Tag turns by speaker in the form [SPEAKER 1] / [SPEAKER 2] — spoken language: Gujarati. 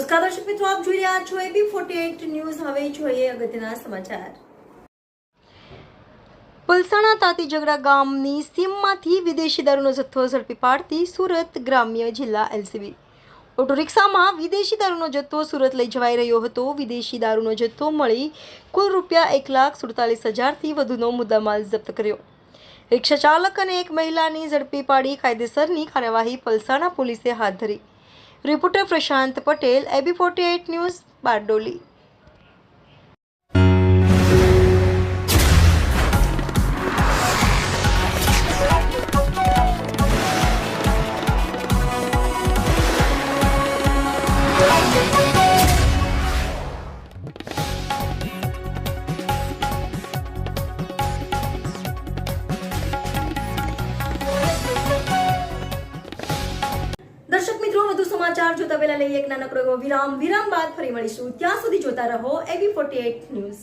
[SPEAKER 1] નમસ્કાર દર્શક મિત્રો, આપ જોઈ રહ્યા છો AB48 ન્યૂઝ। હવે જોઈએ અગત્યના સમાચાર। પલસાણા તાતીજગડા ગામની સીમમાંથી વિદેશી દારૂનો જથ્થો ઝડપી પાડતી સુરત ગ્રામ્ય જિલ્લા LCB ઓટો રિક્ષામાં વિદેશી દારૂનો જથ્થો સુરત લઈ જવાઈ રહ્યો હતો। વિદેશી દારૂનો જથ્થો મળી કુલ ₹1,47,000થી વધુનો મુદ્દામાલ જપ્ત કર્યો। રિક્ષા ચાલક અને એક મહિલાની ઝડપી પાડી કાયદેસરની કાર્યવાહી પલસાણા પોલીસે હાથ ધરી। રિપોર્ટર પ્રશાંત પટેલ, AB48 ન્યૂઝ, બારડોલી। દર્શક મિત્રો, વધુ સમાચાર જોતા પહેલા લઈએ એક નાનકડો વિરામ બાદ ફરી મળીશું। ત્યાં સુધી જોતા રહો AB48 ન્યૂઝ।